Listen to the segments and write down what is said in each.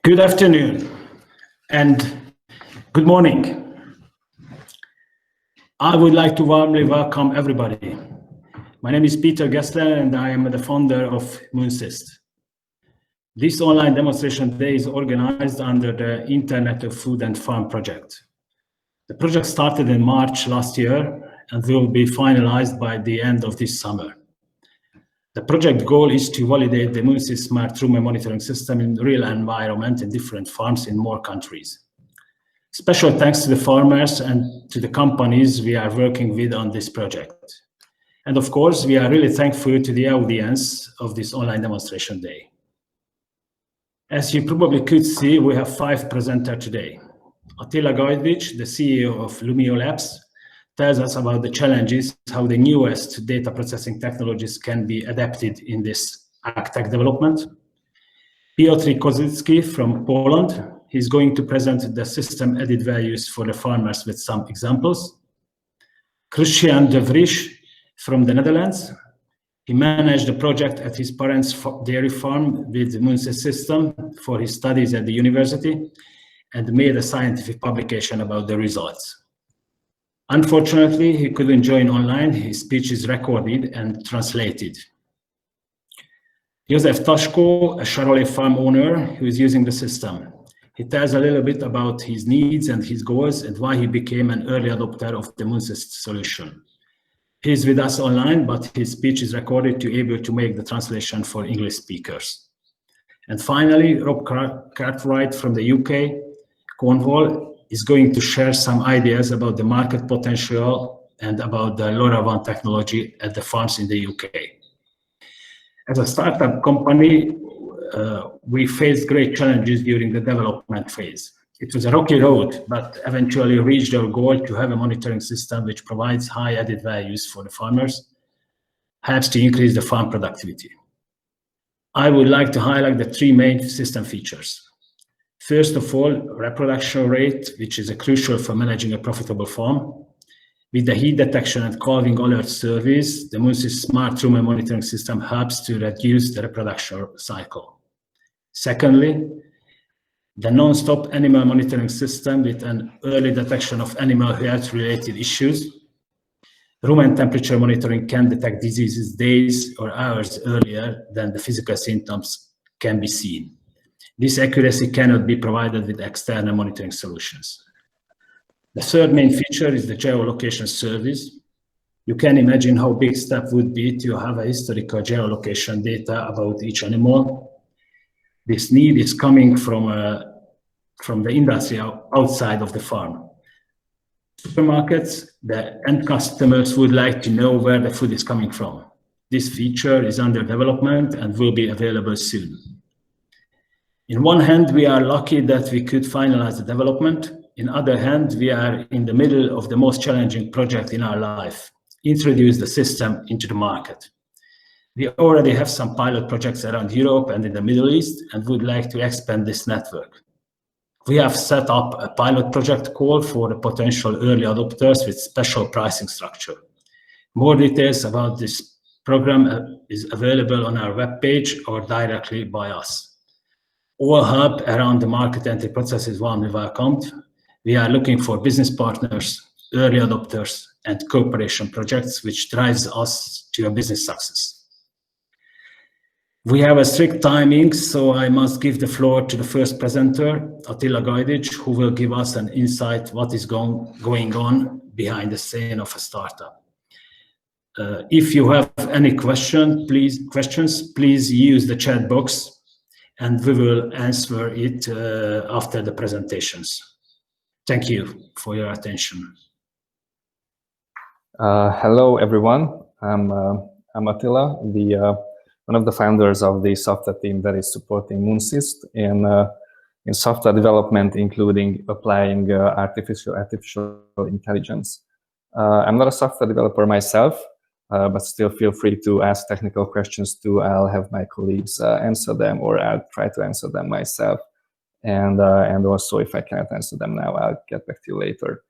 Good afternoon and good morning. I would like to warmly welcome everybody. My name is Piotr Gesler and I am the founder of Moonsyst. This online demonstration day is organized under the Internet of Food and Farm project. The project started in March last year and will be finalized by the end of this summer. The project goal is to validate the Moonsyst smart Rumen monitoring system in real environment in different farms in more countries. Special thanks to the farmers and to the companies we are working with on this project. And of course, we are really thankful to the audience of this online demonstration day. As you probably could see, we have 5 presenters today. Attila Gajdics, the CEO of Lumio Labs, tells us about the challenges, how the newest data processing technologies can be adapted in this agtech development. Piotr Kozlicki from Poland, he's going to present the system added values for the farmers with some examples. Christian de Vries from the Netherlands, he managed the project at his parents' dairy farm with the Moonsyst system for his studies at the university and made a scientific publication about the results. Unfortunately, he couldn't join online. His speech is recorded and translated. József, a Charolais farm owner who is using the system. He tells a little bit about his needs and his goals and why he became an early adopter of the Moonsyst solution. He is with us online, but his speech is recorded to be able to make the translation for English speakers. And finally, Rob Cartwright from the UK, Cornwall, is going to share some ideas about the market potential and about the LoraWan technology at the farms in the UK. As a startup company, we faced great challenges during the development phase. It was a rocky road, but eventually reached our goal to have a monitoring system which provides high added values for the farmers, helps to increase the farm productivity. I would like to highlight the 3 main system features. First of all, reproduction rate, which is crucial for managing a profitable farm. With the heat detection and calving alert service, the Moonsyst smart Rumen monitoring system helps to reduce the reproduction cycle. Secondly, the non-stop animal monitoring system with an early detection of animal health-related issues. Rumen temperature monitoring can detect diseases days or hours earlier than the physical symptoms can be seen. This accuracy cannot be provided with external monitoring solutions. The third main feature is the geolocation service. You can imagine how big step would be to have a historical geolocation data about each animal. This need is coming from the industry outside of the farm. Supermarkets, the end customers would like to know where the food is coming from. This feature is under development and will be available soon. In one hand, we are lucky that we could finalize the development. In other hand, we are in the middle of the most challenging project in our life, introduce the system into the market. We already have some pilot projects around Europe and in the Middle East and would like to expand this network. We have set up a pilot project call for the potential early adopters with special pricing structure. More details about this program is available on our webpage or directly by us. All help around the market entry process is warmly welcomed. We are looking for business partners, early adopters, and cooperation projects, which drives us to a business success. We have a strict timing, so I must give the floor to the first presenter, Attila Gajdics, who will give us an insight what is going on behind the scene of a startup. If you have any questions, please use the chat box and we will answer it after the presentations. Thank you for your attention. Hello, everyone. I'm Attila, one of the founders of the software team that is supporting Moonsyst in software development, including applying artificial intelligence. I'm not a software developer myself, but still feel free to ask technical questions too. I'll have my colleagues answer them, or I'll try to answer them myself. And also, if I cannot answer them now, I'll get back to you later.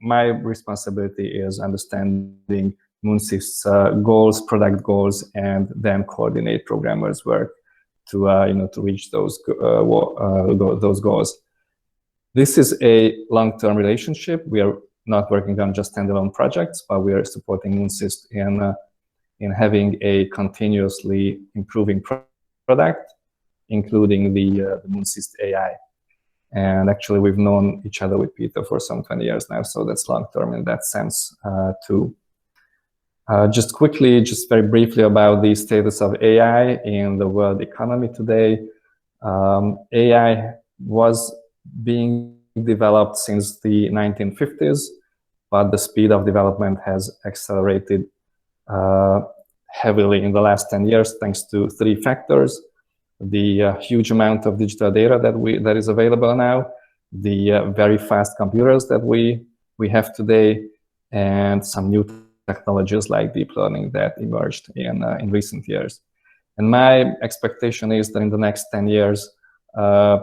My responsibility is understanding Moonsyst's goals, product goals, and then coordinate programmers' work. to reach those goals. This is a long-term relationship. We are not working on just standalone projects, but we are supporting Moonsyst in having a continuously improving product, including the Moonsyst AI. And actually, we've known each other with Peter for some 20 years now, so that's long-term in that sense too. Just quickly, just very briefly about the status of AI in the world economy today. AI was being developed since the 1950s, but the speed of development has accelerated heavily in the last 10 years, thanks to three factors: the huge amount of digital data that is available now, the very fast computers that we have today, and some new technologies like deep learning that emerged in recent years. And my expectation is that in the next 10 years,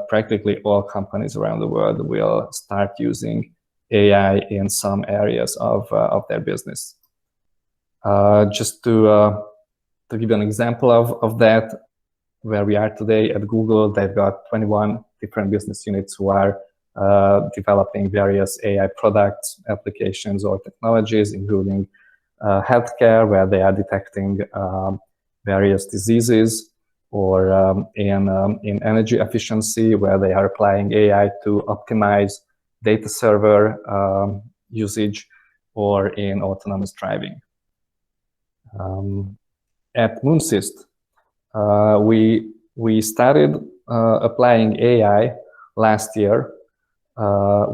practically all companies around the world will start using AI in some areas of their business. Just to give you an example of that, where we are today at Google, they've got 21 different business units who are developing various AI products, applications, or technologies, including healthcare, where they are detecting various diseases, or in energy efficiency, where they are applying AI to optimize data server usage, or in autonomous driving. At Moonsyst, we started applying AI last year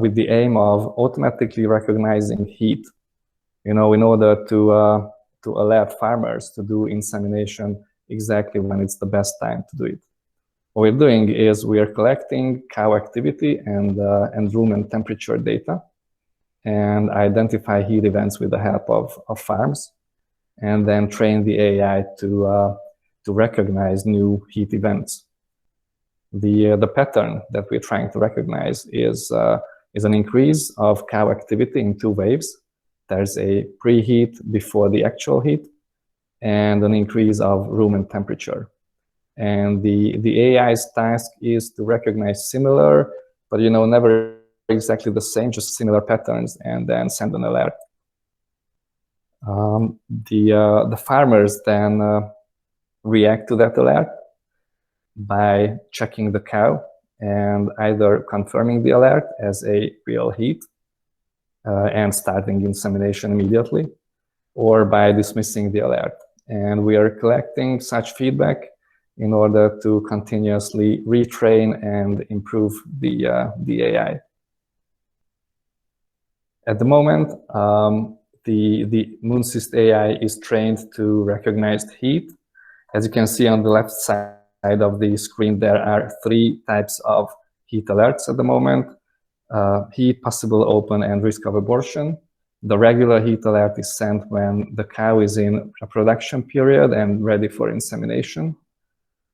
with the aim of automatically recognizing heat, in order to alert farmers to do insemination exactly when it's the best time to do it. What we're doing is we are collecting cow activity and rumen temperature data, and identify heat events with the help of farms, and then train the AI to recognize new heat events. The pattern that we're trying to recognize is an increase of cow activity in two waves. There's a preheat before the actual heat, and an increase of rumen temperature. And the AI's task is to recognize similar, but never exactly the same, just similar patterns, and then send an alert. The farmers then react to that alert by checking the cow and either confirming the alert as a real heat and starting insemination immediately, or by dismissing the alert. And we are collecting such feedback in order to continuously retrain and improve the AI. At the moment, the Moonsyst AI is trained to recognize heat. As you can see on the left side of the screen, there are three types of heat alerts at the moment: heat, possible open, and risk of abortion. The regular heat alert is sent when the cow is in reproduction period and ready for insemination.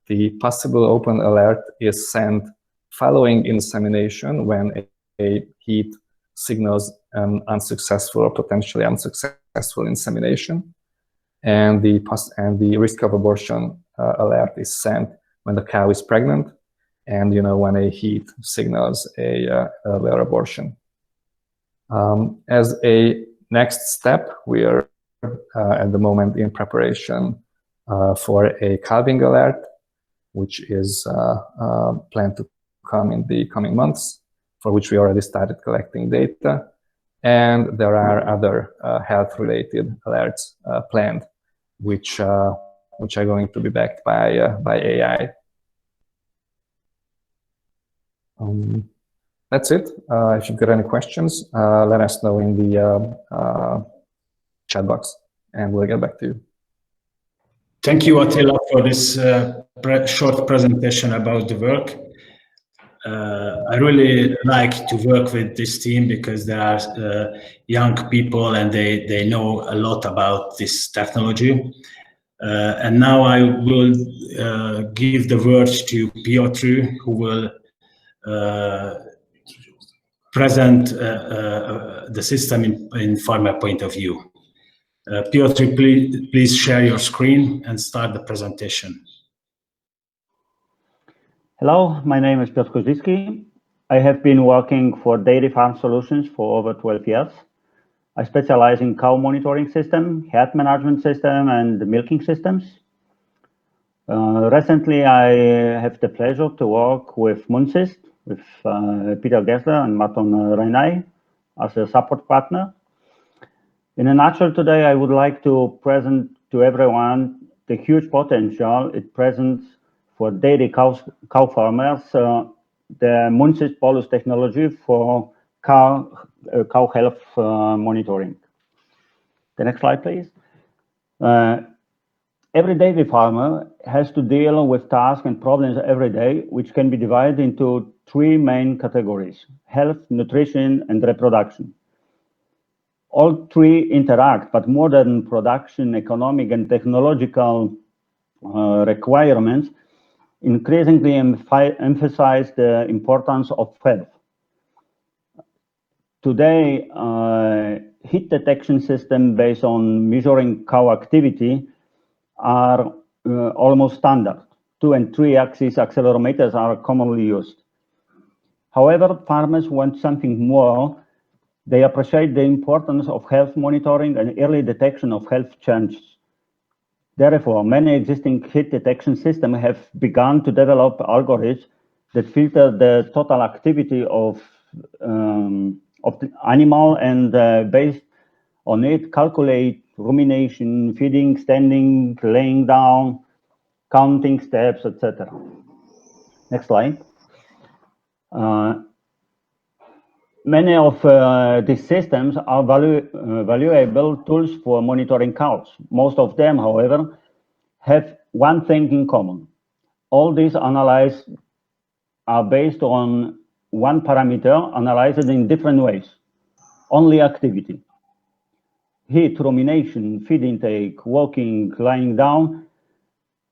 The possible open alert is sent following insemination when a heat signals an unsuccessful or potentially unsuccessful insemination. And the risk of abortion alert is sent when the cow is pregnant, and when a heat signals a earlier abortion. As a next step, we are at the moment in preparation for a calving alert, which is planned to come in the coming months, for which we already started collecting data. And there are other health-related alerts planned, which are going to be backed by AI. That's it. If you've got any questions, let us know in the chat box, and we'll get back to you. Thank you, Attila, for this short presentation about the work. I really like to work with this team because they are young people and they know a lot about this technology. And now I will give the word to Piotr, who will present the system in farmer point of view. Piotr, please share your screen and start the presentation. Hello, my name is Piotr Kozlicki. I have been working for dairy farm solutions for over 12 years. I specialize in cow monitoring system, herd management system, and milking systems. Recently, I have the pleasure to work with Moonsyst, with Peter Gesler and Martin Reinay as a support partner. In a nutshell, today I would like to present to everyone the huge potential it presents for dairy cow farmers, the Moonsyst bolus technology for cow health monitoring. The next slide, please. Every dairy farmer has to deal with tasks and problems every day, which can be divided into three main categories: health, nutrition, and reproduction. All three interact, but modern production, economic, and technological requirements increasingly emphasize the importance of health. Today, heat detection systems based on measuring cow activity are almost standard. 2- and 3-axis accelerometers are commonly used. However, farmers want something more. They appreciate the importance of health monitoring and early detection of health changes. Therefore, many existing heat detection systems have begun to develop algorithms that filter the total activity of the animal and based on it calculate rumination, feeding, standing, laying down, counting steps, etc. Next slide. Many of these systems are valuable tools for monitoring cows. Most of them, however, have one thing in common. All these analyses are based on one parameter analyzed in different ways, only activity. Heat, rumination, feed intake, walking, lying down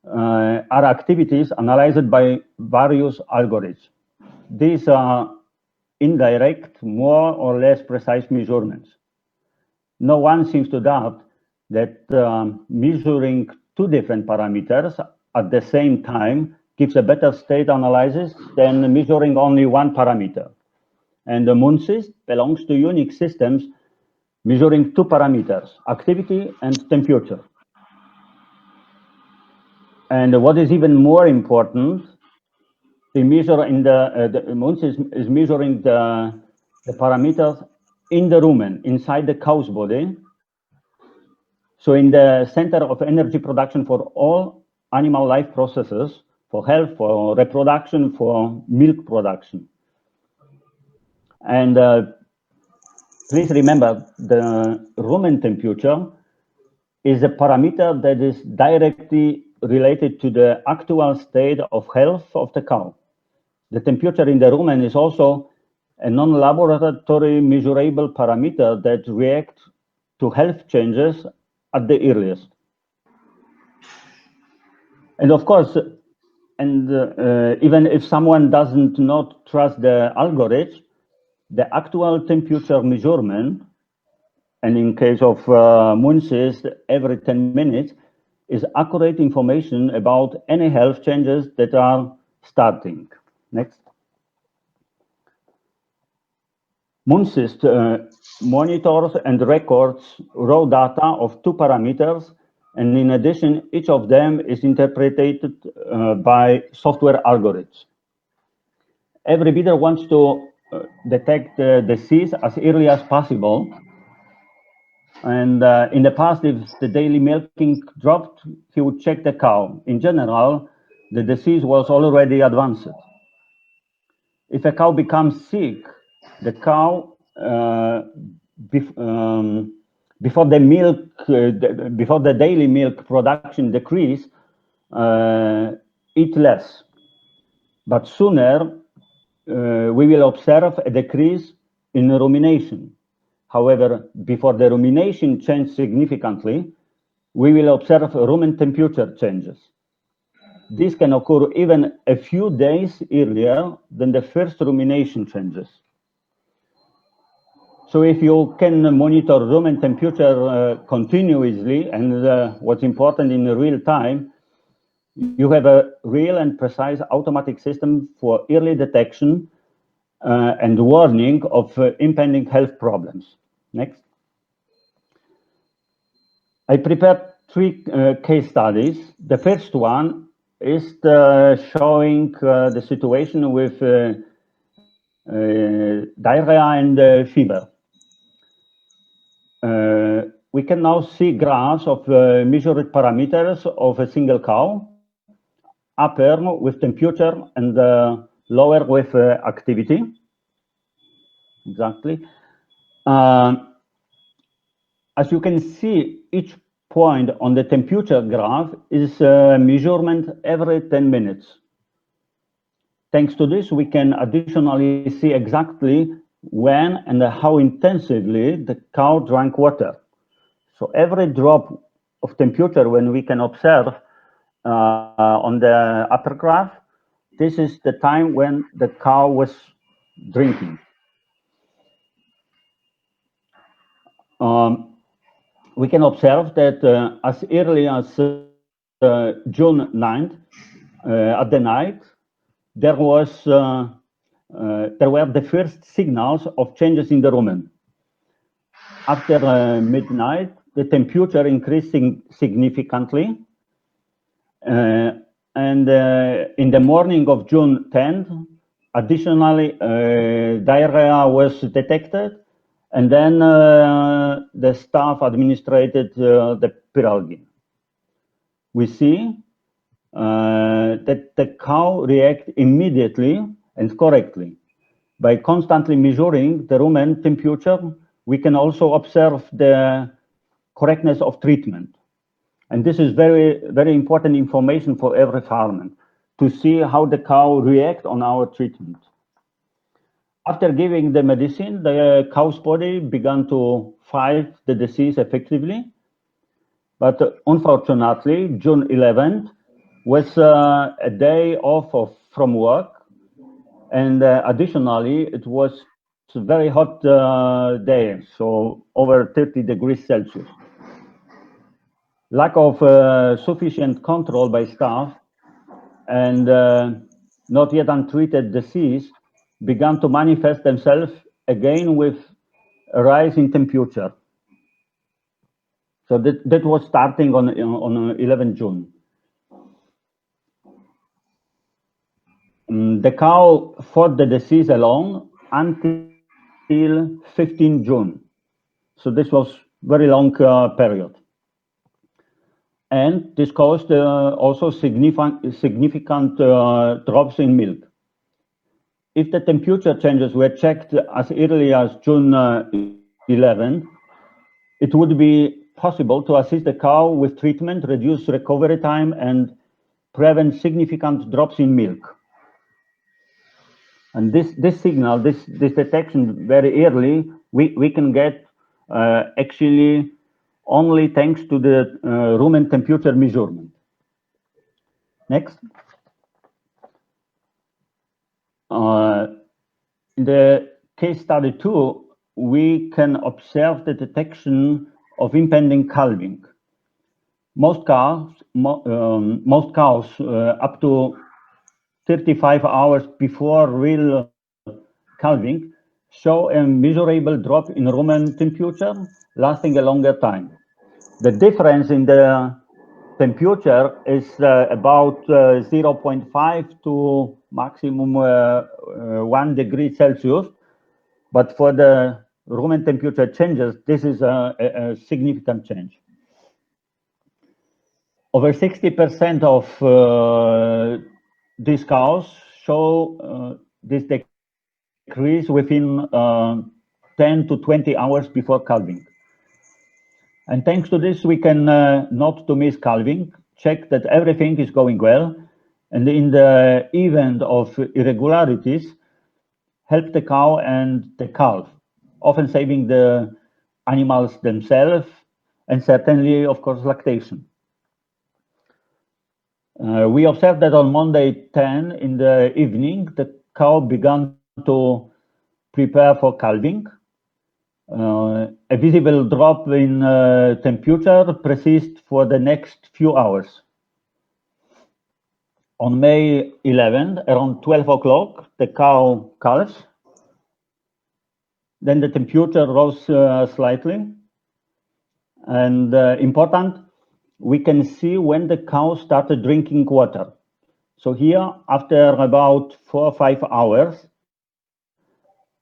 are activities analyzed by various algorithms. These are indirect, more or less precise measurements. No one seems to doubt that measuring two different parameters at the same time gives a better state analysis than measuring only one parameter. And the Moonsyst belongs to Unix systems measuring two parameters, activity and temperature. And what is even more important, they measure in the Moonsyst is measuring the parameters in the rumen, inside the cow's body. So in the center of energy production for all animal life processes, for health, for reproduction, for milk production. And please remember, the rumen temperature is a parameter that is directly related to the actual state of health of the cow. The temperature in the rumen is also a non-laboratory measurable parameter that reacts to health changes at the earliest. And of course, even if someone doesn't not trust the algorithm, the actual temperature measurement, and in case of Moonsyst, every 10 minutes, is accurate information about any health changes that are starting. Next. Moonsyst monitors and records raw data of two parameters, and in addition, each of them is interpreted by software algorithms. Every breeder wants to detect the disease as early as possible. And in the past, if the daily milking dropped, he would check the cow. In general, the disease was already advanced. If a cow becomes sick, the cow, before the daily milk production decrease, eat less. But sooner, we will observe a decrease in rumination. However, before the rumination changes significantly, we will observe rumen temperature changes. This can occur even a few days earlier than the first rumination changes. So if you can monitor rumen temperature continuously, and what's important in real time, you have a real and precise automatic system for early detection and warning of impending health problems. Next. I prepared 3 case studies. The first one is showing the situation with diarrhea and fever. We can now see graphs of measured parameters of a single cow, upper with temperature and lower with activity. Exactly. As you can see, each point on the temperature graph is a measurement every 10 minutes. Thanks to this, we can additionally see exactly when and how intensively the cow drank water. So every drop of temperature, when we can observe on the upper graph, this is the time when the cow was drinking. We can observe that as early as June 9th, at the night, there were the first signals of changes in the rumen. After midnight, the temperature increased significantly, and in the morning of June 10th, additionally, diarrhea was detected, and then the staff administered the pyralgin. We see that the cow reacts immediately and correctly. By constantly measuring the rumen temperature, we can also observe the correctness of treatment. And this is very, very important information for every farmer to see how the cow reacts on our treatment. After giving the medicine, the cow's body began to fight the disease effectively. But unfortunately, June 11th was a day off from work. And additionally, it was a very hot day, so over 30 degrees Celsius. Lack of sufficient control by staff and not yet untreated disease began to manifest themselves again with a rise in temperature. So that was starting on 11 June. The cow fought the disease alone until 15 June. So this was very long period. And this caused also significant drops in milk. If the temperature changes were checked as early as June 11, it would be possible to assist the cow with treatment, reduce recovery time, and prevent significant drops in milk. And this signal, this detection very early, we can get actually only thanks to the rumen temperature measurement. Next. In the case study 2, we can observe the detection of impending calving. Most cows up to 35 hours before real calving show a measurable drop in rumen temperature lasting a longer time. The difference in the temperature is about 0.5 to maximum 1 degree Celsius, but for the rumen temperature changes, this is a significant change. Over 60% of these cows show this decrease within 10 to 20 hours before calving. And thanks to this, we can not to miss calving, check that everything is going well, and in the event of irregularities, help the cow and the calf, often saving the animals themselves, and certainly, of course, lactation. We observed that on Monday 10 in the evening, the cow began to prepare for calving. A visible drop in temperature persists for the next few hours. On May 11th, around 12 o'clock, the cow calves. Then the temperature rose slightly. And important, we can see when the cow started drinking water. So here, after about 4 or 5 hours,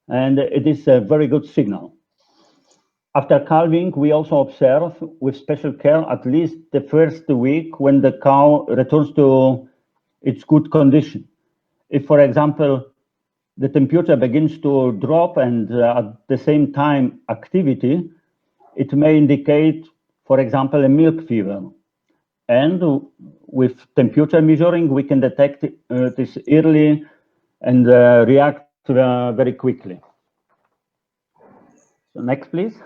and it is a very good signal. After calving, we also observe with special care at least the first week when the cow returns to its good condition. If, for example, the temperature begins to drop and at the same time activity, it may indicate, for example, a milk fever. And with temperature measuring, we can detect this early and react very quickly. So next, please.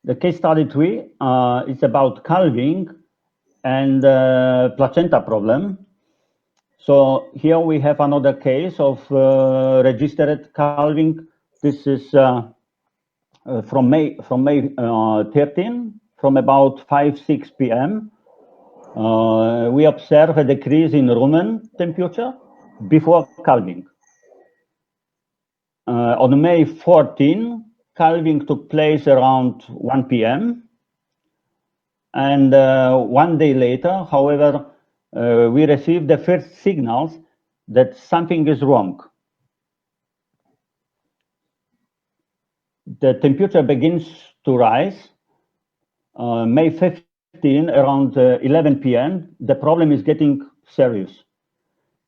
The case study 3 is about calving and placenta problem. So here we have another case of registered calving. This is from May 13, from about 5-6 p.m. We observe a decrease in rumen temperature before calving. On May 14, calving took place around 1 p.m. And 1 day later, however, we received the first signals that something is wrong. The temperature begins to rise. May 15, around 11 p.m., the problem is getting serious.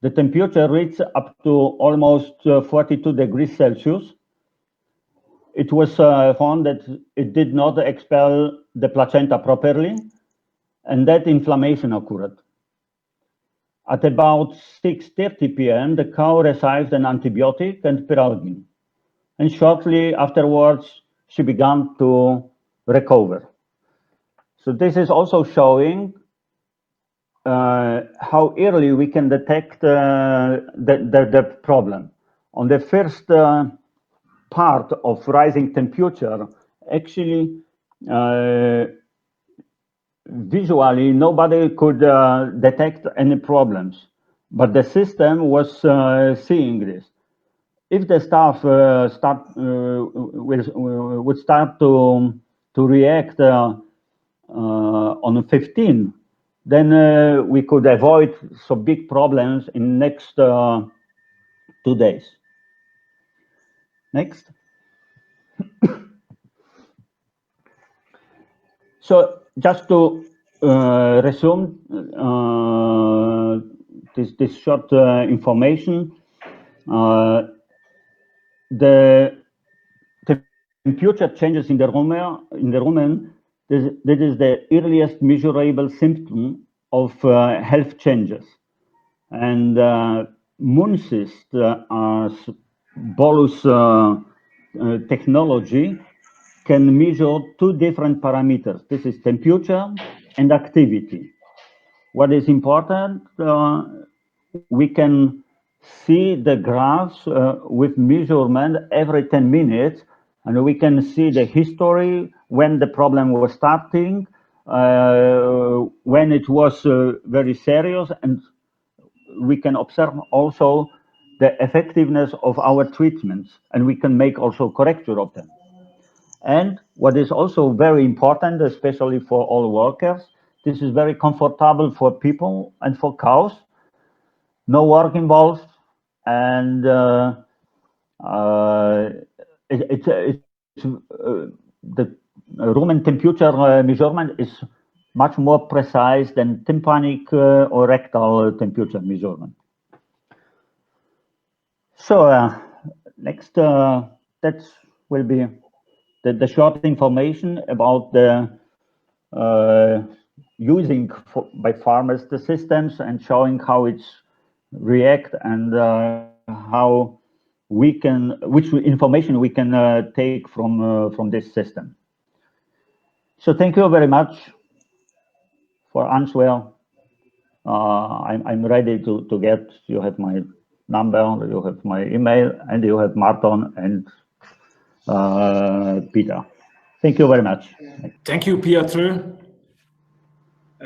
The temperature reached up to almost 42 degrees Celsius. It was found that it did not expel the placenta properly, and that inflammation occurred. At about 6:30 p.m., the cow received an antibiotic and pyralgin, and shortly afterwards, she began to recover. So this is also showing how early we can detect the problem. On the first part of rising temperature, actually, visually, nobody could detect any problems, but the system was seeing this. If the staff would start to react on 15, then we could avoid some big problems in next 2 days. Next. So just to resume this short information, the temperature changes in the rumen, that is the earliest measurable symptom of health changes. And Moonsyst bolus technology can measure 2 different parameters. This is temperature and activity. What is important, we can see the graphs with measurement every 10 minutes, and we can see the history, when the problem was starting, when it was very serious, and we can observe also the effectiveness of our treatments, and we can make also correcture of them. And what is also very important, especially for all workers, this is very comfortable for people and for cows. No work involved, and the rumen temperature measurement is much more precise than tympanic or rectal temperature measurement. So next, that will be the short information about the using by farmers the systems, and showing how it's react, and how we can, which information we can take from this system. So thank you very much for answer. I'm ready to get, you have my number, you have my email, and you have Martin and Peter. Thank you very much. Thank you, Piotr.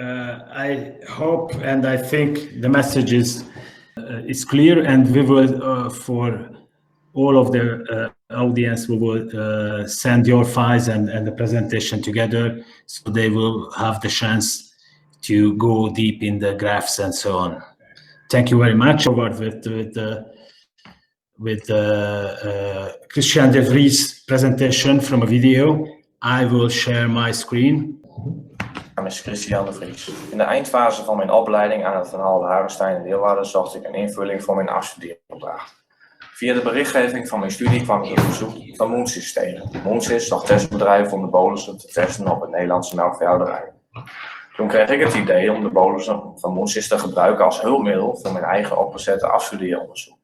I hope and I think the message is clear, and we will, for all of the audience, we will send your files and the presentation together, so they will have the chance to go deep in the graphs and so on. Thank you very much. Forward with Christian de Vries' presentation from a video. I will share my screen. Mijn naam is Christian de Vries. In de eindfase van mijn opleiding aan het Larenstein in Leeuwarden zocht ik een invulling voor mijn afstudeeropdracht. Via de berichtgeving van mijn studie kwam ik een verzoek van Moonsyst tegen. Moonsyst is nog testbedrijf om de bolussen te testen op het Nederlandse melkveehouderij. Toen kreeg ik het idee om de bolussen van Moonsyst te gebruiken als hulpmiddel voor mijn eigen opgezette afstudeeronderzoek.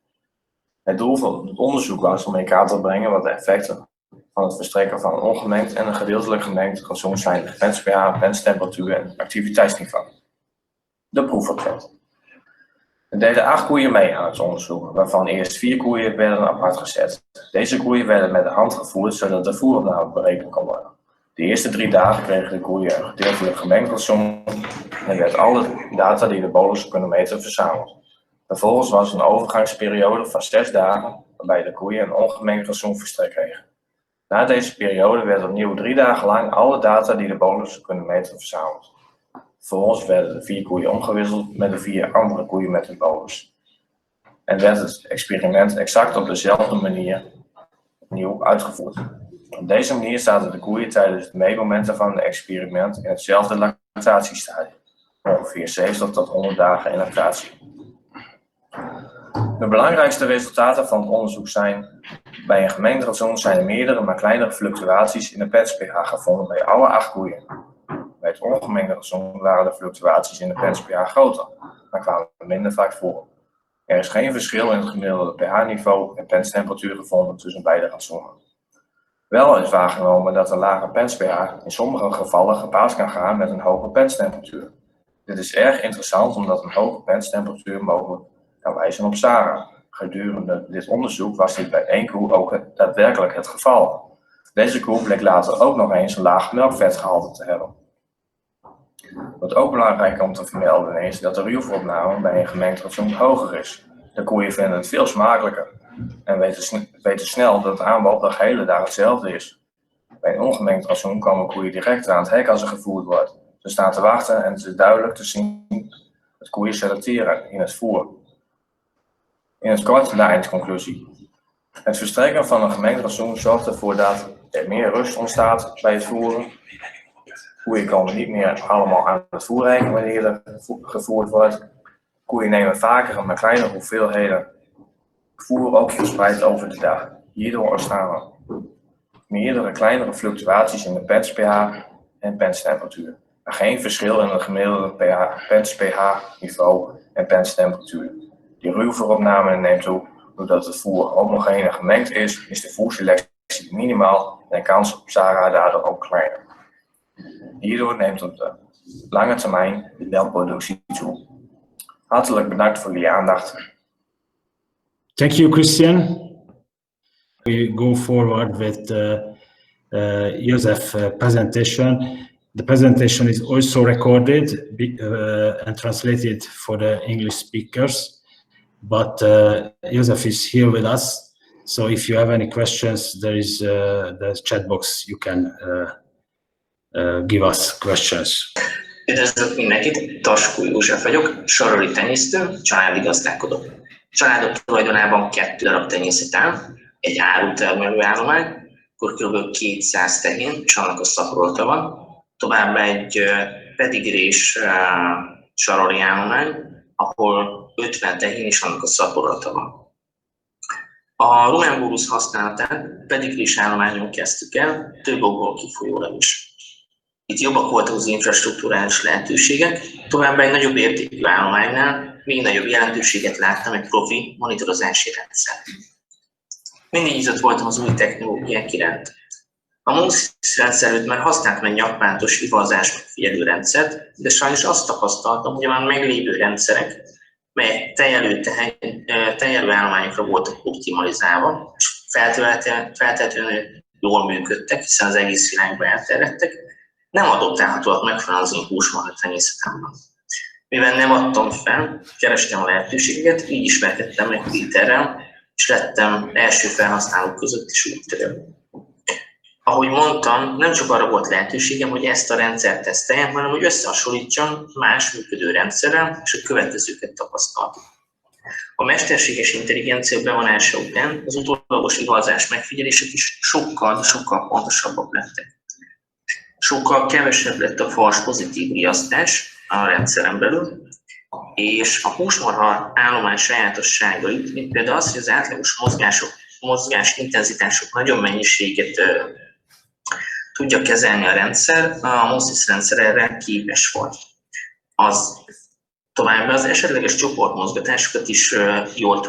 Het doel van het onderzoek was om in kaart te brengen wat de effecten van het verstrekken van een ongemengd en een gedeeltelijk gemengd rantsoen zijn pens-pH, penstemperatuur en activiteitsniveau. De proefopzet. Er deden 8 koeien mee aan het onderzoek, waarvan eerst 4 koeien werden apart gezet. Deze koeien werden met de hand gevoerd, zodat de voeropname berekend kon worden. De eerste 3 dagen kregen de koeien een gedeeltelijk gemengd rantsoen en werd alle data die de bolussen kunnen meten verzameld. Vervolgens was een overgangsperiode van 6 dagen, waarbij de koeien een ongemengd rantsoen verstrekt kregen. Na deze periode werd opnieuw 3 dagen lang alle data die de bolussen kunnen meten verzameld. Vervolgens werden de 4 koeien omgewisseld met de 4 andere koeien met hun bolus. En werd het experiment exact op dezelfde manier opnieuw uitgevoerd. Op deze manier zaten de koeien tijdens de meetmomenten van het experiment in hetzelfde lactatiestadium, ongeveer 70 tot 100 dagen in lactatie. De belangrijkste resultaten van het onderzoek zijn: bij een gemengd rantsoen zijn er meerdere maar kleinere fluctuaties in de pens-pH gevonden bij alle 8 koeien. Bij het ongemengde rantsoen waren de fluctuaties in de pens-pH groter, maar kwamen minder vaak voor. Er is geen verschil in het gemiddelde pH-niveau en penstemperatuur gevonden tussen beide rantsoenen. Wel is waargenomen dat een lage pens-pH in sommige gevallen gepaard kan gaan met een hoge penstemperatuur. Dit is erg interessant omdat een hoge penstemperatuur mogelijk kan wijzen op SARA. Gedurende dit onderzoek was dit bij 1 koe ook daadwerkelijk het geval. Deze koe bleek later ook nog eens een laag melkvetgehalte te hebben. Wat ook belangrijk om te vermelden is dat de ruwvoeropname bij een gemengd rantsoen hoger is. De koeien vinden het veel smakelijker en weten snel dat het aanbod de hele dag hetzelfde is. Bij een ongemengd rantsoen komen koeien direct aan het hek als er gevoerd wordt. Ze staan te wachten en het is duidelijk te zien dat koeien selecteren in het voer. In het kort de eindconclusie. Het verstrekken van een gemengd rantsoen zorgt ervoor dat er meer rust ontstaat bij het voeren. Koeien komen niet meer allemaal aan het voer rekenen wanneer er gevoerd wordt. Koeien nemen vaker maar kleinere hoeveelheden voer ook verspreid over de dag. Hierdoor ontstaan er meerdere kleinere fluctuaties in de pens-pH en penstemperatuur, maar geen verschil in het gemiddelde pens-pH-niveau en penstemperatuur. Die ruwvoeropname neemt toe doordat het voer homogeen en gemengd is de voerselectie minimaal en de kans op SARA daardoor ook kleiner. Hierdoor neemt op de lange termijn de melkproductie toe. Hartelijk bedankt voor jullie aandacht. Thank you, Christian. We go forward with József's presentation. The presentation is also recorded and translated for the English speakers. But József is here with us, so if you have any questions, there is the chat box. You can give us questions. Üdvözlök mindenkit, Taskó József vagyok, charolais tenyésztő, családi gazdálkodó. Családok tulajdonában 2 darab tenyészet áll, egy árutermelő állomány, akkor kb. 200 tehén, és annak a szaporolata van, továbbá egy pedigrés charolais állomány, ahol 50 tehén és annak a szaporolata van. A Rumen bólusz használatát pedigrés állományon kezdtük el, több okból kifolyólag is. Itt jobbak voltak az infrastruktúrális lehetőségek, továbbá egy nagyobb értékű állománynál még nagyobb jelentőséget láttam egy profi monitorozási rendszer. Mindig nyitott voltam az új technológiák iránt. A Moonsyst rendszerűt már használtam egy nyakmántos ivalzás megfigyelő rendszert, de sajnos azt tapasztaltam, hogy a már meglévő rendszerek, melyek tejelő állományokra voltak optimalizálva, és feltétlenül jól működtek, hiszen az egész világban elterjedtek, nem adoptálhatóak megfelelően az én húsmarha tenyészetemben. Mivel nem adtam fel, kerestem a lehetőséget, így ismerkedtem meg Péterrel, és lettem első felhasználók között is úttörő. Ahogy mondtam, nem csak arra volt lehetőségem, hogy ezt a rendszert teszteljem, hanem hogy összehasonlítsam más működő rendszerrel, és a következőket tapasztaltam. A mesterséges intelligencia bevonása után az utólagos igazás megfigyelések is sokkal pontosabbak lettek. Sokkal kevesebb lett a fals pozitív riasztás a rendszeren belül, és a húsmarha állomány sajátosságait, mint például az, hogy az átlagos mozgás intenzitások nagyon mennyiséget tudja kezelni a rendszer, a Moonsyst rendszer erre képes volt. Továbbá az esetleges csoportmozgatásokat is jól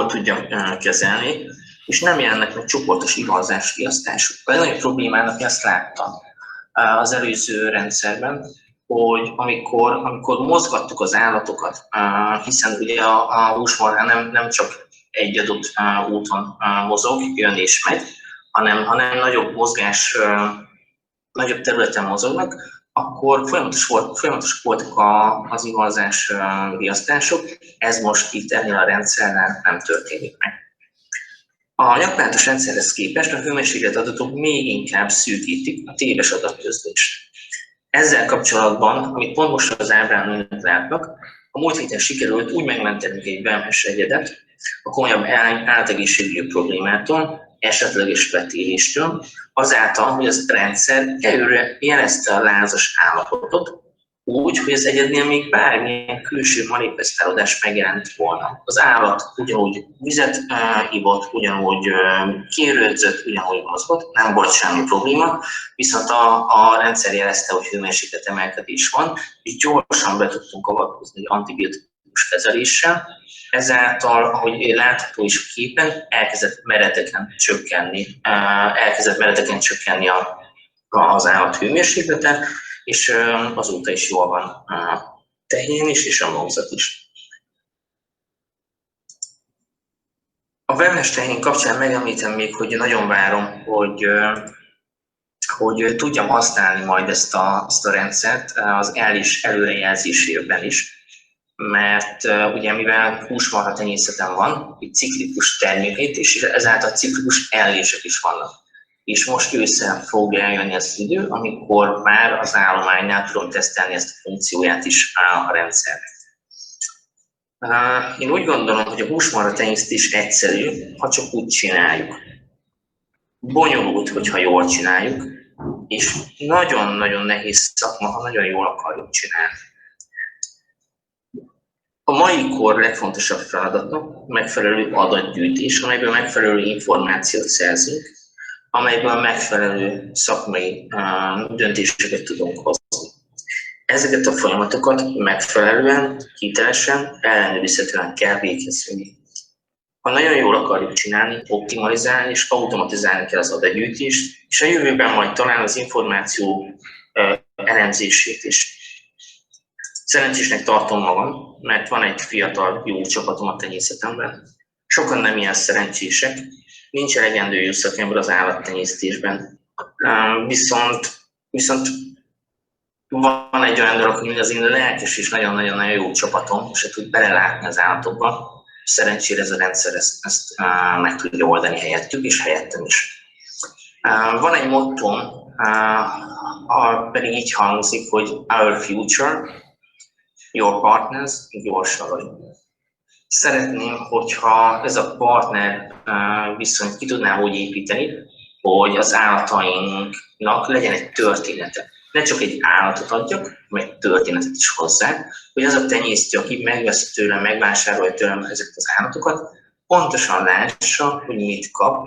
tudja kezelni, és nem jelennek meg csoportos igazás riasztások. A legnagyobb problémának ezt láttam az előző rendszerben, hogy amikor mozgattuk az állatokat, hiszen ugye a húsmarha nem csak egy adott úton mozog, jön és megy, hanem nagyobb területen mozognak, akkor folyamatosak voltak az igazás riasztások, ez most itt ennél a rendszerrel nem történik meg. A nyaklátos rendszerhez képest a hőmérséklet adatok még inkább szűkítik a téves adatközlést. Ezzel kapcsolatban, amit pont most az ábrán önök látnak, a múlt héten sikerült úgy megmentenünk egy belmes egyedet a komolyabb állategészségügyi problémától, esetleges vetéléstől, azáltal, hogy az rendszer előre jelezte a lázas állapotot, úgy, hogy az egyednél még bármilyen külső manifestálódás megjelent volna. Az állat ugyanúgy vizet ivott, ugyanúgy kérődzött, ugyanúgy mozgott, nem volt semmi probléma, viszont a rendszer jelezte, hogy hőmérséklet emelkedés van, és gyorsan be tudtunk avatkozni egy antibiotikus kezeléssel. Ezáltal, ahogy látható is a képen, elkezdett meredeken csökkenni az állat hőmérséklete, és azóta is jól van a tehén is, és a magzat is. A wellness tehén kapcsán megemlítem még, hogy nagyon várom, hogy tudjam használni majd ezt a rendszert az előrejelzésében is, mert ugye mivel húsmarha tenyészetem van, egy ciklikus termékét, és ezáltal ciklikus ellések is vannak. És most ősszel fog eljönni az idő, amikor már az állománynál tudom tesztelni ezt a funkcióját is a rendszernek. Én úgy gondolom, hogy a húsmarha tenyésztés egyszerű, ha csak úgy csináljuk. Bonyolult, hogyha jól csináljuk, és nagyon-nagyon nehéz szakma, ha nagyon jól akarjuk csinálni. A mai kor legfontosabb feladata megfelelő adatgyűjtés, amelyből megfelelő információt szerzünk, amelyből megfelelő szakmai döntéseket tudunk hozni. Ezeket a folyamatokat megfelelően, hitelesen, ellenőrizhetően kell végezni. Ha nagyon jól akarjuk csinálni, optimalizálni és automatizálni kell az adatgyűjtést, és a jövőben majd talán az információ elemzését is. Szerencsésnek tartom magam, mert van egy fiatal, jó csapatom a tenyészetemben. Sokan nem ilyen szerencsések, nincs elegendő jó szakember az állattenyésztésben. Viszont van egy olyan dolog, hogy az én lelkes és nagyon-nagyon jó csapatom, és tud belelátni az állatokba. Szerencsére ez a rendszer ezt meg tudja oldani helyettük, és helyettem is. Van egy mottom, pedig így hangzik, hogy Our Future, Your Partners, Your Charolais. Szeretném, hogyha ez a partner viszonyt ki tudnám úgy építeni, hogy az állatainknak legyen egy története. Ne csak egy állatot adjak, meg egy történetet is hozzá, hogy az a tenyésztő, aki megvesz tőlem, megvásárolja tőlem ezeket az állatokat, pontosan lássa, hogy mit kap,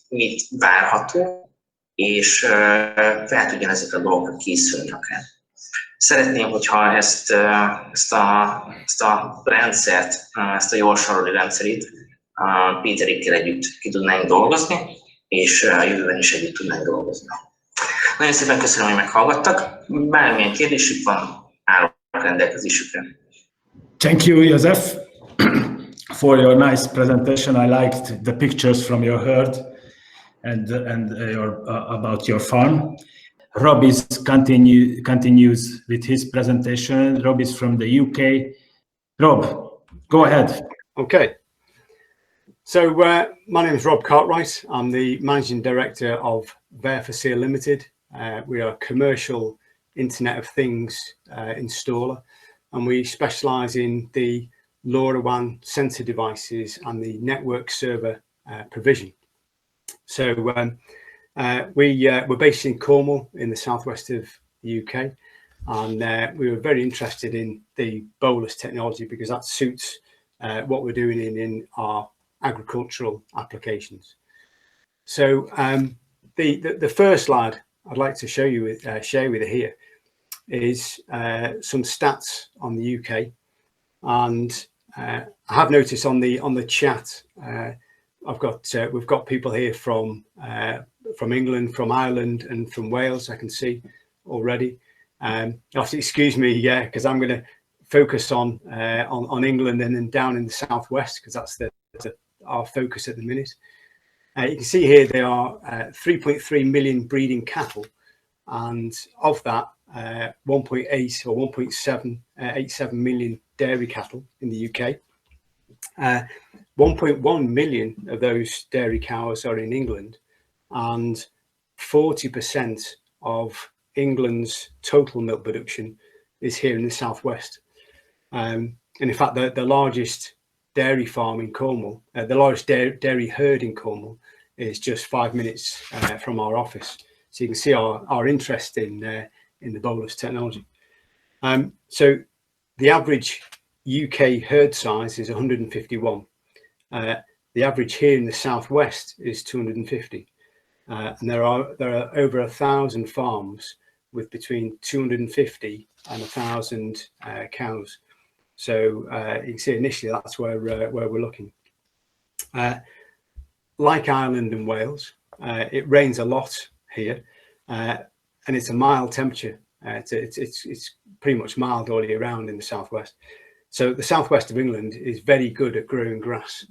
mit várható, és fel tudjon ezekre a dolgokra készülni akár. Szeretném, hogyha ezt a rendszert, ezt a Your Charolais rendszerét Péterékkel együtt ki tudnánk dolgozni, és a jövőben is együtt tudnánk dolgozni. Nagyon szépen köszönöm, hogy meghallgattak. Bármilyen kérdésük van, állok rendelkezésükre. Thank you, József, for your nice presentation. I liked the pictures from your herd. and about your farm. Rob continues with his presentation. Rob is from the UK. Rob, go ahead. Okay. So my name is Rob Cartwright. I'm the Managing Director of Facil Limited. We are a commercial Internet of Things installer, and we specialise in the LoraWan sensor devices and the network server provision. So we're based in Cornwall in the southwest of the UK, and we were very interested in the bolus technology because that suits what we're doing in our agricultural applications. So the first slide I'd like to show you share with you here is some stats on the UK, and I have noticed on the chat we've got people here from England, from Ireland, and from Wales. I can see already. Obviously, excuse me, yeah, because I'm going to focus on England and then down in the southwest because that's our focus at the minute. You can see here there are 3.3 million breeding cattle, and of that 1.8 or 1.787 million dairy cattle in the UK. 1.1 million of those dairy cows are in England, and 40% of England's total milk production is here in the southwest. And in fact, the largest dairy farm in Cornwall, the largest dairy herd in Cornwall, is just 5 minutes from our office. So you can see our interest in the bolus technology. So the average UK herd size is 151. The average here in the southwest is 250, and there are over 1,000 farms with between 250 and 1,000 cows. So you can see initially that's where we're looking. Like Ireland and Wales, it rains a lot here, and it's a mild temperature. It's pretty much mild all year round in the southwest. So the southwest of England is very good at growing grass,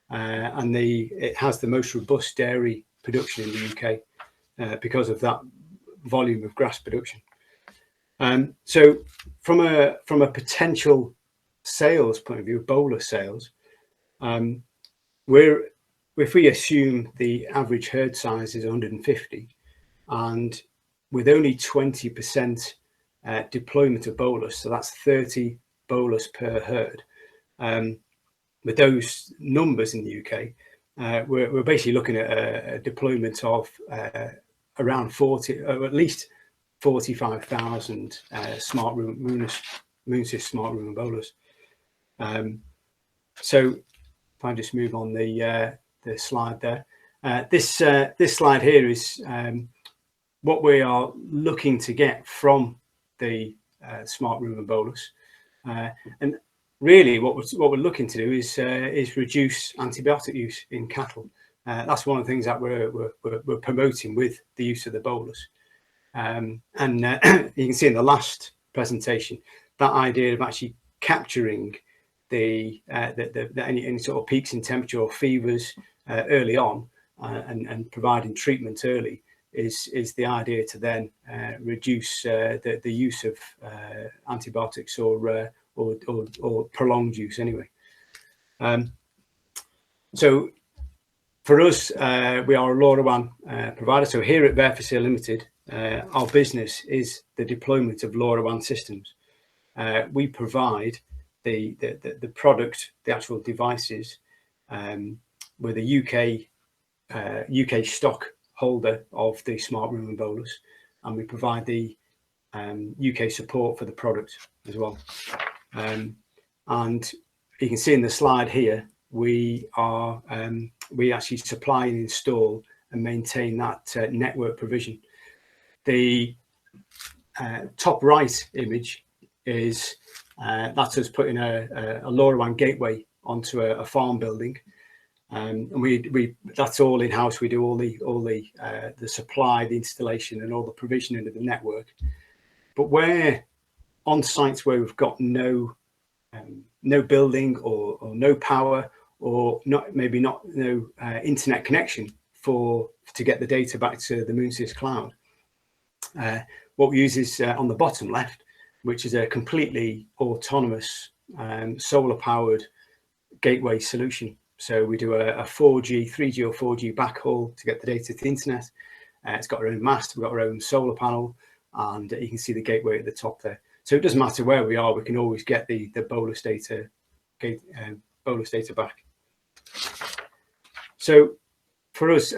and it has the most robust dairy production in the UK because of that volume of grass production. So from a potential sales point of view, bolus sales, if we assume the average herd size is 150, and with only 20% deployment of bolus, so that's 30 bolus per herd. With those numbers in the UK, we're basically looking at a deployment of around 40, or at least 45,000 Moonsyst smart Rumen bolus. So if I just move on the slide there, this slide here is what we are looking to get from the smart Rumen bolus, and really what we're looking to do is reduce antibiotic use in cattle. That's one of the things that we're promoting with the use of the bolus. And you can see in the last presentation that idea of actually capturing any sort of peaks in temperature or fevers early on, and providing treatment early is the idea to then reduce the use of antibiotics or prolonged use anyway. So for us, we are a LoraWan provider. So here at Facil Limited, our business is the deployment of LoraWan systems. We provide the product, the actual devices, with a UK stock holder of the smart Rumen bolus, and we provide the UK support for the product as well. And you can see in the slide here, we actually supply and install and maintain that network provision. The top right image is that's us putting a LoraWan gateway onto a farm building, and that's all in house. We do all the supply, the installation, and all the provisioning of the network. But where on sites where we've got no building or no power, or no internet connection to get the data back to the Moonsyst cloud. What we use is on the bottom left, which is a completely autonomous solar-powered gateway solution. So we do a 4G, 3G or 4G backhaul to get the data to the internet. It's got our own mast, we've got our own solar panel, and you can see the gateway at the top there. So it doesn't matter where we are, we can always get the bolus data back. So for us,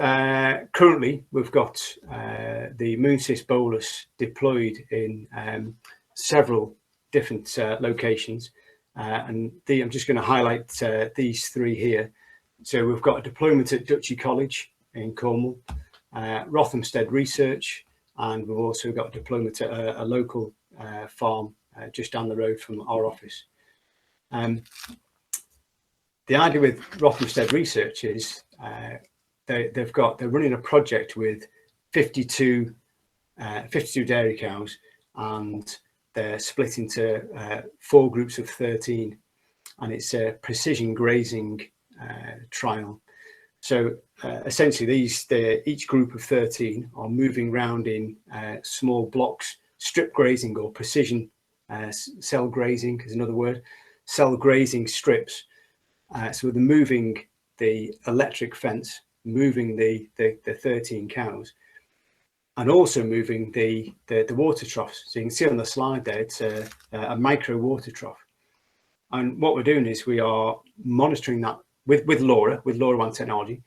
currently we've got the Moonsyst bolus deployed in several different locations, and I'm just going to highlight these three here. So we've got a deployment at Duchy College in Cornwall, Rothamsted Research, and we've also got a deployment at a local farm just down the road from our office. The idea with Rothamsted Research is they're running a project with 52 dairy cows, and they're split into 4 groups of 13, and it's a precision grazing trial. So essentially each group of 13 are moving around in small blocks, strip grazing or precision cell grazing is another word, cell grazing strips. So they're moving the electric fence, moving the 13 cows, and also moving the water troughs. So you can see on the slide there, it's a micro water trough. And what we're doing is we are monitoring that with LoraWan technology.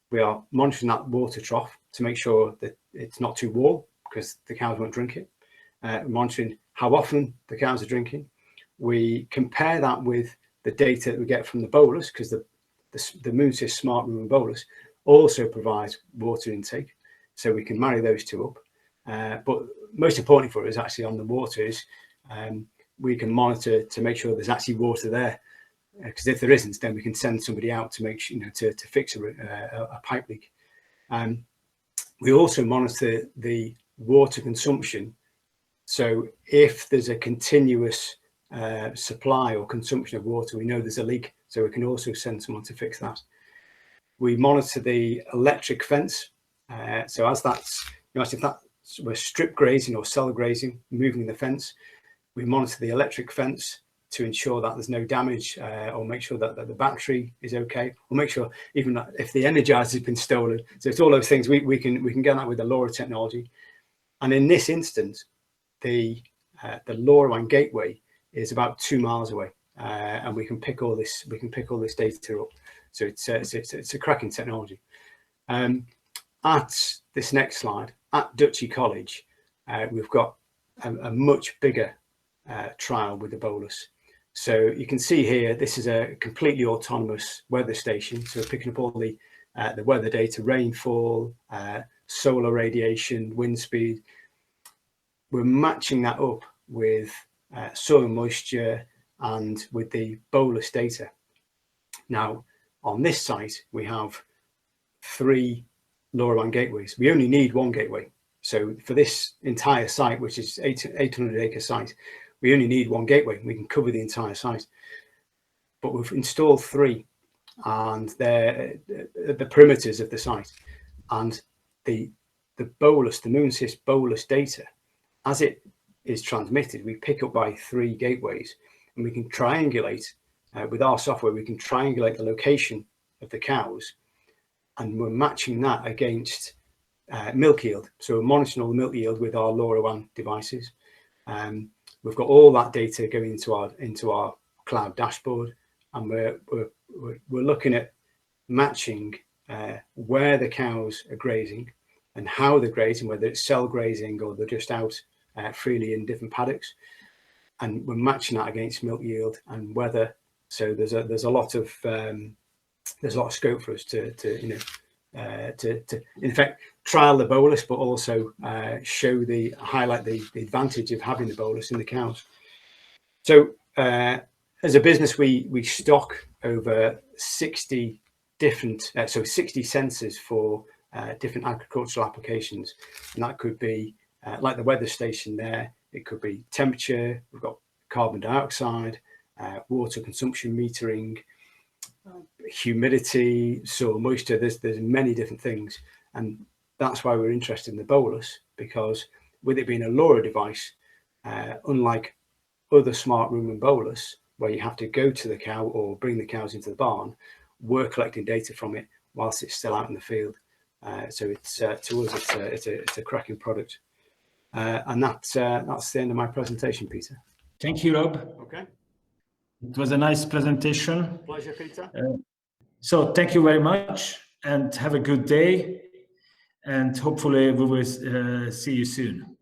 We are monitoring that water trough to make sure that it's not too warm, because the cows won't drink it. Monitoring how often the cows are drinking. We compare that with the data that we get from the bolus, because the Moonsyst Smart Rumen bolus also provides water intake, so we can marry those two up. But most importantly for us, actually, on the water is we can monitor to make sure there's actually water there, because if there isn't, then we can send somebody out to make sure, to fix a pipe leak. We also monitor the water consumption. So if there's a continuous supply or consumption of water, we know there's a leak, so we can also send someone to fix that. We monitor the electric fence. So as that's, if we're strip grazing or cell grazing, moving the fence, we monitor the electric fence to ensure that there's no damage, or make sure that the battery is okay, or make sure even that if the energizer has been stolen. So it's all those things we can get that with the LoRa technology. And in this instance, the LoraWan gateway is about 2 miles away, and we can pick all this data up. So it's a cracking technology. At this next slide, at Duchy College, we've got a much bigger trial with the bolus. So you can see here, this is a completely autonomous weather station. So we're picking up all the weather data, rainfall, solar radiation, wind speed. We're matching that up with soil moisture and with the bolus data. Now, on this site, we have 3 LoraWan gateways. We only need 1 gateway. So for this entire site, which is 800-acre site, we only need 1 gateway. We can cover the entire site. But we've installed 3, and they're the perimeters of the site. And the bolus, the Moonsyst bolus data, as it is transmitted, we pick up by 3 gateways, and we can triangulate with our software. We can triangulate the location of the cows, and we're matching that against milk yield. So we're monitoring all the milk yield with our LoraWan devices. We've got all that data going into our cloud dashboard, and we're looking at matching where the cows are grazing and how they're grazing, whether it's cell grazing or they're just out freely in different paddocks, and we're matching that against milk yield and weather. So there's a lot of scope for us to in fact trial the bolus, but also highlight the advantage of having the bolus in the cows. So as a business, we stock over 60 different 60 sensors for different agricultural applications, and that could be like the weather station there. It could be temperature. We've got carbon dioxide, water consumption metering, humidity, soil moisture. There's many different things, and that's why we're interested in the bolus, because with it being a LoRa device, unlike other smart Rumen bolus, where you have to go to the cow or bring the cows into the barn, we're collecting data from it whilst it's still out in the field. So it's to us, it's a cracking product. And that's the end of my presentation, Peter. Thank you, Rob. Okay. It was a nice presentation. Pleasure, Peter. So thank you very much, and have a good day. And hopefully we will see you soon.